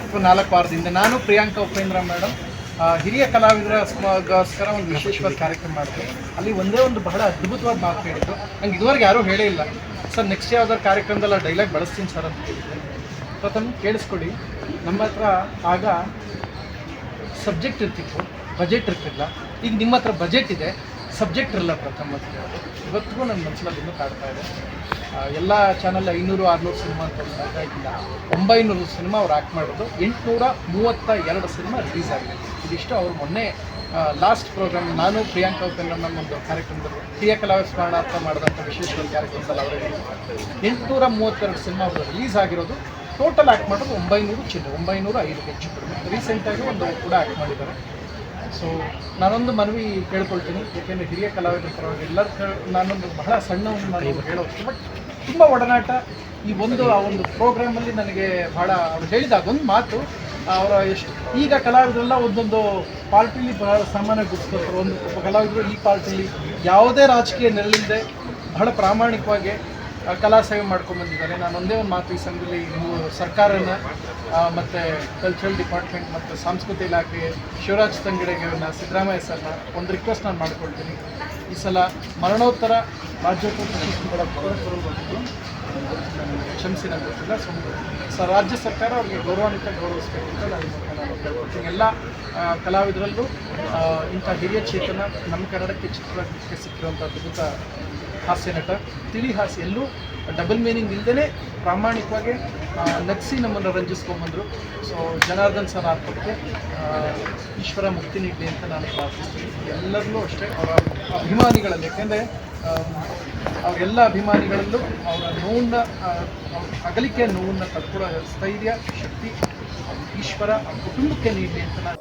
ಅಥವಾ 4 ವಾರದ ಹಿಂದೆ ನಾನು ಪ್ರಿಯಾಂಕಾ ಉಪೇಂದ್ರ ಮೇಡಮ್ ಹಿರಿಯ ಕಲಾವಿದರಿಗೋಸ್ಕರ ಒಂದು ವಿಶೇಷವಾದ ಕಾರ್ಯಕ್ರಮ ಮಾಡಿದ್ರು. ಅಲ್ಲಿ ಒಂದೇ ಒಂದು ಬಹಳ ಅದ್ಭುತವಾದ ಮಾತು ಹೇಳಿದ್ರು. ನಂಗೆ ಇದುವರೆಗೆ ಯಾರೂ ಹೇಳೇ ಇಲ್ಲ. ಸರ್ ನೆಕ್ಸ್ಟ್ ಯಾವ್ದಾದ್ರು ಕಾರ್ಯಕ್ರಮದಲ್ಲಿ ಡೈಲಾಗ್ ಬಳಸ್ತೀನಿ ಸರ್ ಅಂತ ಹೇಳಿದ್ರು. ಪ್ರಥಮ ಕೇಳಿಸ್ಕೊಳ್ಳಿ, ನಮ್ಮ ಹತ್ರ ಆಗ ಸಬ್ಜೆಕ್ಟ್ ಇರ್ತಿತ್ತು, ಬಜೆಟ್ ಇರ್ತಿಲ್ಲ. ಈಗ ನಿಮ್ಮ ಹತ್ರ ಬಜೆಟ್ ಇದೆ, ಸಬ್ಜೆಕ್ಟ್ ಇರಲ್ಲ. ಪ್ರಥಮ ಇವತ್ತಿಗೂ ನನ್ನ ಮನಸ್ಸಲ್ಲಿ ಇನ್ನೂ ಕಾಡ್ತಾ ಇದೆ. ಎಲ್ಲ ಚಾನಲ್ 500-600 ಸಿನಿಮಾ ಅಂತ ಇಲ್ಲ, 900 ಸಿನಿಮಾ ಅವ್ರು ಆ್ಯಕ್ಟ್ ಮಾಡೋದು, 832 ಸಿನಿಮಾ ರಿಲೀಸ್ ಆಗಿದೆ. ಇದಿಷ್ಟು ಅವರು ಮೊನ್ನೆ ಲಾಸ್ಟ್ ಪ್ರೋಗ್ರಾಮ್ ನಾನು ಪ್ರಿಯಾಂಕಾ ಉಪೇಂದ್ರ ನಮ್ಮ ಒಂದು ಕಾರ್ಯಕ್ರಮದಲ್ಲಿ ಹಿರಿಯ ಕಲಾವಿದ ಸ್ಮರಣಾರ್ಥ ಮಾಡಿದಂಥ ವಿಶೇಷವಾದ ಕಾರ್ಯಕ್ರಮದಲ್ಲಿ ಅವರಿಗೆ 832 ಸಿನಿಮಾ ಅವರು ರಿಲೀಸ್ ಆಗಿರೋದು. ಟೋಟಲ್ ಆ್ಯಕ್ಟ್ ಮಾಡೋದು 905 ಹೆಚ್ಚು ಕಡಿಮೆ. ರೀಸೆಂಟಾಗಿ ಒಂದು ಕೂಡ ಆ್ಯಕ್ಟ್ ಮಾಡಿದ್ದಾರೆ. ಸೊ ನಾನೊಂದು ಮನವಿ ಕೇಳ್ಕೊಳ್ತೀನಿ, ಏಕೆಂದರೆ ಹಿರಿಯ ಕಲಾವಿದರ ಪರವಾಗಿ ಎಲ್ಲರ ನಾನೊಂದು ಬಹಳ ಸಣ್ಣವನ್ನು ನಾನು ಹೇಳೋದು, ಬಟ್ ತುಂಬ ಒಡನಾಟ ಈ ಆ ಒಂದು ಪ್ರೋಗ್ರಾಮಲ್ಲಿ ನನಗೆ ಬಹಳ ಅವ್ರು ಹೇಳಿದಾಗ ಒಂದು ಮಾತು, ಅವರ ಎಷ್ಟು ಈಗ ಕಲಾವಿದರೆಲ್ಲ ಒಂದೊಂದು ಪಾರ್ಟಿಲಿ ಬಹಳ ಸಾಮಾನ್ಯವಾಗಿ ಗುರುತಿಸ್ತಾರೆ. ಒಬ್ಬ ಕಲಾವಿದರು ಈ ಪಾರ್ಟಿಲಿ ಯಾವುದೇ ರಾಜಕೀಯ ನೆರಳಿಲ್ಲದೆ ಬಹಳ ಪ್ರಾಮಾಣಿಕವಾಗಿ ಕಲಾ ಸೇವೆ ಮಾಡ್ಕೊಂಡ್ಬಂದಿದ್ದಾರೆ. ನಾನು ಒಂದೇ ಒಂದು ಮಾತು ಈ ಸಂಘದಲ್ಲಿ ನೀವು ಸರ್ಕಾರನ ಮತ್ತು ಕಲ್ಚರಲ್ ಡಿಪಾರ್ಟ್ಮೆಂಟ್ ಮತ್ತು ಸಾಂಸ್ಕೃತಿಕ ಇಲಾಖೆ ಶಿವರಾಜ್ ತಂಗಡೆಗೆ ಸಿದ್ದರಾಮಯ್ಯ ಸರ್ನ ಒಂದು ರಿಕ್ವೆಸ್ಟ್ ನಾನು ಮಾಡ್ಕೊಳ್ತೀನಿ. ಈ ಸಲ ಮರಣೋತ್ತರ ರಾಜ್ಯೋತ್ಸವ ಪ್ರಶಸ್ತಿ ಕೊಡೋದು ಕ್ಷಮಿಸಿ ನನಗೆ ಗೊತ್ತಿಲ್ಲ. ಸೊ ರಾಜ್ಯ ಸರ್ಕಾರ ಅವರಿಗೆ ಗೌರವಿಸಬೇಕು ಅಂತ ನಾನು ಕೇಳ್ಕೊಳ್ತೀನಿ. ಎಲ್ಲ ಕಲಾವಿದರಲ್ಲೂ ಇಂಥ ಹಿರಿಯ ಚೇತನ ನಮ್ಮ ಕನ್ನಡಕ್ಕೆ ಚಿತ್ರಕ್ಕೆ ಸಿಕ್ಕಿರುವಂಥ ಅದ್ಭುತ ಹಾಸ್ಯ ನಟ, ತಿಳಿ ಹಾಸ್ಯ, ಎಲ್ಲೂ ಡಬಲ್ ಮೀನಿಂಗ್ ಇಲ್ಲದೇ ಪ್ರಾಮಾಣಿಕವಾಗಿ ನಗಿಸಿ ನಮ್ಮನ್ನು ರಂಜಿಸ್ಕೊಂಡ್ಬಂದರು. ಸೊ ಜನಾರ್ದನ್ ಸರ್ ಆತ್ಮಕ್ಕೆ ಈಶ್ವರ ಮುಕ್ತಿ ನೀಡಲಿ ಅಂತ ನಾನು ಪ್ರಾರ್ಥಿಸ್ತೀನಿ. ಎಲ್ಲರಲ್ಲೂ ಅಷ್ಟೇ ಅವರ ಅಭಿಮಾನಿಗಳಲ್ಲಿ, ಯಾಕೆಂದರೆ ಅವರೆಲ್ಲ ಅಭಿಮಾನಿಗಳಲ್ಲೂ ಅವರ ನೋವನ್ನು, ಅಗಲಿಕೆಯ ನೋವನ್ನು ತಡ್ಕೊಳ್ಳೋ ಸ್ಥೈರ್ಯ, ಶಕ್ತಿ ಈಶ್ವರ ಕುಟುಂಬಕ್ಕೆ ನೀಡಲಿ ಅಂತ ನಾನು